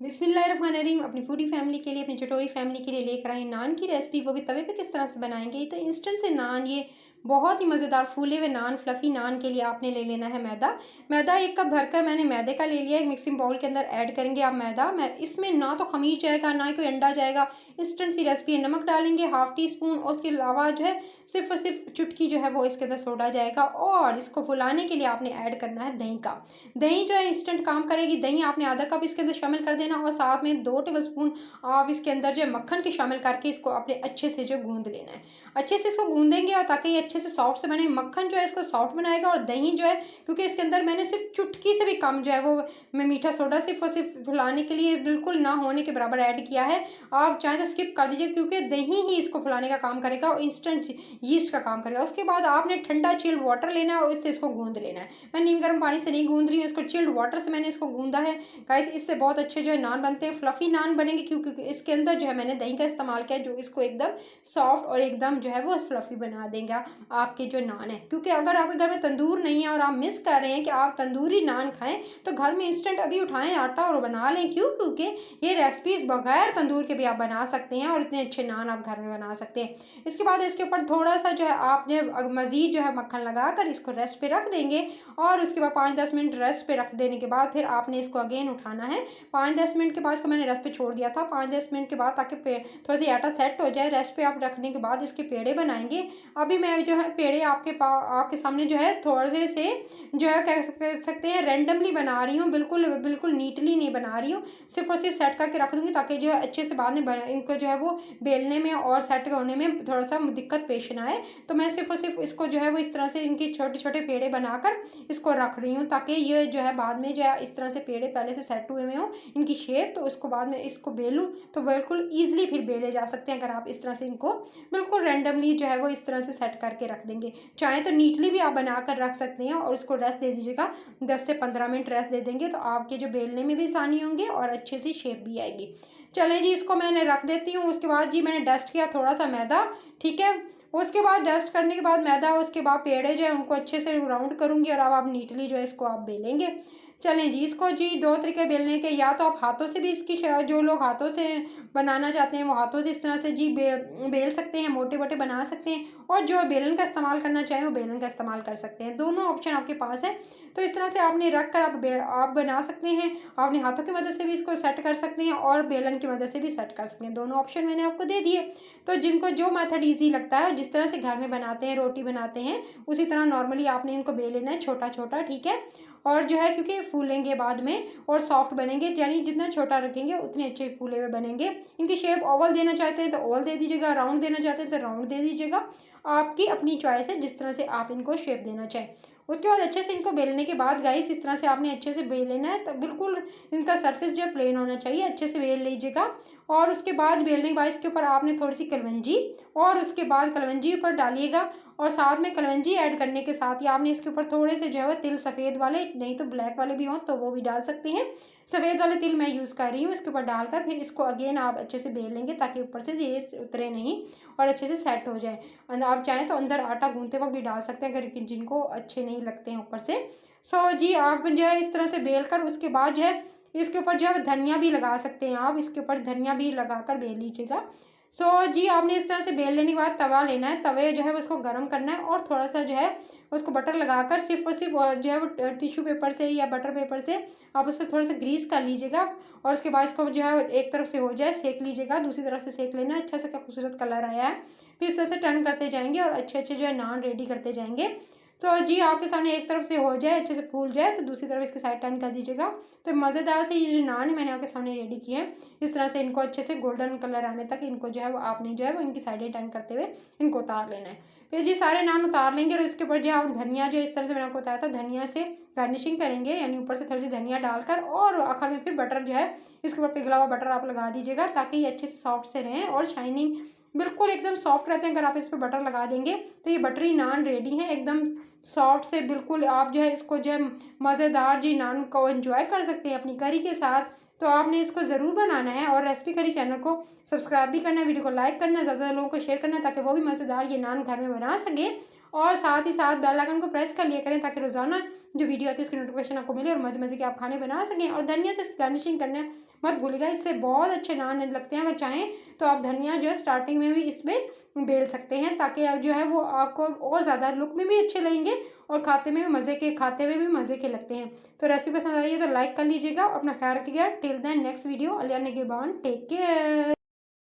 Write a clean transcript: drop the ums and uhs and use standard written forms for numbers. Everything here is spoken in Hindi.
बिस्मिल्लाहिर्रहमानिर्रहीम। अपनी फूडी फैमिली के लिए, अपनी चटोरी फैमिली के लिए लेकर आई नान की रेसिपी, वो भी तवे पे किस तरह से बनाएंगे। तो इंस्टेंट से नान, ये बहुत ही मज़ेदार फूले हुए नान, फ्लफ़ी नान के लिए आपने ले लेना है मैदा। मैदा 1 कप भरकर मैंने मैदे का ले लिया। एक मिक्सिंग बाउल के अंदर ऐड करेंगे आप मैदा। मैं इसमें ना तो ख़मीर जाएगा, ना ही कोई अंडा जाएगा। इंस्टेंट सी रेसिपी है। नमक डालेंगे हाफ़ टी स्पून, और उसके अलावा जो है सिर्फ़ और सिर्फ चुटकी जो है वो इसके अंदर सोडा जाएगा। और इसको फुलाने के लिए आपने ऐड करना है दही का। दही जो है इंस्टेंट काम करेगी। दही आपने आधा कप इसके अंदर शामिल कर देना, और साथ में 2 टेबलस्पून आप इसके अंदर जो है मक्खन के शामिल करके इसको आपने अच्छे से जो गूंद लेना है। अच्छे से इसको गूंदेंगे, और ताकि ये अच्छे से सॉफ्ट से बने। मक्खन जो है इसको सॉफ्ट बनाएगा, और दही जो है, क्योंकि इसके अंदर मैंने सिर्फ चुटकी से भी कम जो है वो मैं मीठा सोडा सिर्फ और सिर्फ फुलाने के लिए बिल्कुल ना होने के बराबर ऐड किया है। आप चाहें तो स्किप कर दीजिए, क्योंकि दही ही इसको फुलाने का काम करेगा और इंस्टेंट यीस्ट का काम करेगा। उसके बाद आपने ठंडा चिल्ड वाटर लेना है, और इससे इसको गूंद लेना है। मैं नीम गर्म पानी से नहीं गूंद रही हूँ, इसको चिल्ड वाटर से मैंने इसको गूंदा है। गाइस, इससे बहुत अच्छे जो है नान बनते हैं, फ्लफी नान बनेंगे, क्योंकि इसके अंदर जो है मैंने दही का इस्तेमाल किया है, जो इसको एकदम सॉफ्ट और एकदम जो है वो फ्लफी बना देंगे आपके जो नान है। क्योंकि अगर आपके घर में तंदूर नहीं है और आप मिस कर रहे हैं कि आप तंदूरी नान खाएं, तो घर में इंस्टेंट अभी उठाएं आटा और बना लें। क्यों? क्योंकि ये रेसिपीज बगैर तंदूर के भी आप बना सकते हैं, और इतने अच्छे नान आप घर में बना सकते हैं। इसके बाद इसके ऊपर थोड़ा सा जो है आपने मज़ीद जो है मक्खन लगाकर इसको रेस्ट पे रख देंगे। और उसके बाद 5-10 मिनट रेस्ट पे रख देने के बाद फिर आपने इसको अगेन उठाना है। 5-10 मिनट के बाद इसको मैंने रेस्ट पे छोड़ दिया था। 5-10 मिनट के बाद, ताकि थोड़ा सी आटा सेट हो जाए। रेस्ट पे आप रखने के बाद इसके पेड़े बनाएंगे। अभी मैं जो है पेड़े आपके सामने जो है थोड़े से जो है कह सकते हैं रैंडमली बना रही हूँ। बिल्कुल बिल्कुल नीटली नहीं बना रही हूँ। सिर्फ और सिर्फ सेट करके रख दूँगी, ताकि जो है अच्छे से बाद में इनको जो है वो बेलने में और सेट होने में थोड़ा सा दिक्कत पेश ना आए। तो मैं सिर्फ और सिर्फ इसको जो है वो इस तरह से इनके छोटे छोटे पेड़े बनाकर इसको रख रही हूँ, ताकि ये जो है बाद में जो है इस तरह से पेड़े पहले से सेट हुए हों इनकी शेप। तो उसको बाद में इसको बेलूँ तो बिल्कुल ईजिली फिर बेले जा सकते हैं, अगर आप इस तरह से इनको बिल्कुल रैंडमली जो है वो इस तरह से सेट करके रख देंगे। चाहे तो नीटली भी आप बनाकर रख सकते हैं, और इसको रेस्ट दे दीजिएगा। 10 से 15 मिनट रेस्ट दे देंगे, तो आपके जो बेलने में भी आसानी होंगे और अच्छे से शेप भी आएगी। चलें जी, इसको मैंने रख देती हूँ। उसके बाद जी मैंने डस्ट किया थोड़ा सा मैदा, ठीक है। उसके बाद डस्ट करने के बाद मैदा, उसके बाद पेड़े जो है उनको अच्छे से राउंड करूँगी, और अब आप नीटली जो है इसको आप बेलेंगे। चलें जी, इसको जी 2 तरीके बेलने के। या तो आप हाथों से भी इसकी जो लोग हाथों से बनाना चाहते हैं वो हाथों से इस तरह से जी बेल सकते हैं, मोटे मोटे बना सकते हैं। और जो बेलन का इस्तेमाल करना चाहें वो बेलन का इस्तेमाल कर सकते हैं। दोनों ऑप्शन आपके पास है। तो इस तरह से आपने रख कर आप बना सकते हैं। आपने हाथों की मदद से भी इसको सेट कर सकते हैं, और बेलन की मदद से भी सेट कर सकते हैं। दोनों ऑप्शन मैंने आपको दे दिए। तो जिनको जो मेथड ईजी लगता है, जिस तरह से घर में बनाते हैं, रोटी बनाते हैं, उसी तरह नॉर्मली आपने इनको बेल लेना है छोटा छोटा, ठीक है। और जो है क्योंकि फूलेंगे बाद में और सॉफ्ट बनेंगे, यानी जितना छोटा रखेंगे उतने अच्छे फूले हुए बनेंगे। इनकी शेप ओवल देना चाहते हैं तो ओवल दे दीजिएगा, राउंड देना चाहते हैं तो राउंड दे दीजिएगा। आपकी अपनी चॉइस है, जिस तरह से आप इनको शेप देना चाहें। उसके बाद अच्छे से इनको बेलने के बाद गाइस, इस तरह से आपने अच्छे से बेल लेना है। तो बिल्कुल इनका सरफेस जो है प्लेन होना चाहिए। अच्छे से बेल लीजिएगा। और उसके बाद बेलने के बाद इसके ऊपर आपने थोड़ी सी कलवंजी, और उसके बाद कलवंजी ऊपर डालिएगा। और साथ में कलवंजी ऐड करने के साथ ही आपने इसके ऊपर थोड़े से जो है वो तिल, सफ़ेद वाले, नहीं तो ब्लैक वाले भी हों तो वो भी डाल सकते हैं। सफ़ेद वाले तिल मैं यूज़ कर रही हूँ। इसके ऊपर डालकर फिर इसको अगेन आप अच्छे से बेल लेंगे, ताकि ऊपर से ये उतरे नहीं और अच्छे से सेट हो जाए। आप चाहें तो अंदर आटा गूंथते वक्त भी डाल सकते हैं, अगर जिनको अच्छे नहीं लगते हैं ऊपर से। सो जी, आप जो है इस तरह से बेल कर उसके बाद जो है इसके ऊपर जो है धनिया भी लगा सकते हैं। आप इसके ऊपर धनिया भी लगाकर बेल लीजिएगा। सो जी, आपने इस तरह से बेल लेने के बाद तवा लेना है। तवे जो है उसको गर्म करना है, और थोड़ा सा जो है उसको बटर लगाकर सिर्फ और सिर्फ और जो है वो टिश्यू पेपर से या बटर पेपर से आप उससे थोड़ा सा ग्रीस कर लीजिएगा। और उसके बाद इसको जो है एक तरफ से हो जाए सेक लीजिएगा, दूसरी तरफ से सेक लेना है। अच्छा सा क्या खूबसूरत कलर आया है। फिर इस तरह से टर्न करते जाएंगे और अच्छे अच्छे जो है नान रेडी करते जाएंगे। तो जी, आपके सामने एक तरफ से हो जाए, अच्छे से फूल जाए, तो दूसरी तरफ इसके साइड टर्न कर दीजिएगा। तो मज़ेदार से ये जो नान है मैंने आपके सामने रेडी किए हैं। इस तरह से इनको अच्छे से गोल्डन कलर आने तक इनको जो है वो आपने जो है वो इनकी साइडें टर्न करते हुए इनको उतार लेना है। फिर जी सारे नान उतार लेंगे, और इसके ऊपर जो है आप धनिया, जो इस तरह से मैंने आपको बताया था, धनिया से गार्निशिंग करेंगे, यानी ऊपर से थोड़ी सी धनिया डालकर, और आखिर में फिर बटर जो है इसके ऊपर पिघला हुआ बटर आप लगा दीजिएगा, ताकि ये अच्छे से सॉफ्ट से रहें और शाइनिंग बिल्कुल एकदम सॉफ्ट रहते हैं। अगर आप इस पर बटर लगा देंगे तो ये बटरी नान रेडी है, एकदम सॉफ्ट से। बिल्कुल आप जो है इसको जो है मज़ेदार जी नान को एंजॉय कर सकते हैं अपनी करी के साथ। तो आपने इसको ज़रूर बनाना है, और रेसिपी करी चैनल को सब्सक्राइब भी करना है, वीडियो को लाइक करना है, ज़्यादा लोगों को शेयर करना है, ताकि वो भी मज़ेदार ये नान घर में बना सके। और साथ ही साथ बेल आइकन को प्रेस कर लिया करें ताकि रोज़ाना जो वीडियो आती है उसकी नोटिफिकेशन आपको मिले और मज़े मज़े के आप खाने बना सकें। और धनिया से गार्निशिंग करना मत भूलिएगा, इससे बहुत अच्छे नान लगते हैं। अगर चाहें तो आप धनिया जो है स्टार्टिंग में भी इसमें बेल सकते हैं ताकि अब जो है वो आपको और ज़्यादा लुक में भी अच्छे लगेंगे और खाते में भी मज़े के, खाते हुए भी मज़े के लगते हैं। तो रेसिपी पसंद आई है तो लाइक कर लीजिएगा और अपना ख्याल रखिएगा। टिल देन नेक्स्ट वीडियो, अलिया निगहबान, टेक केयर।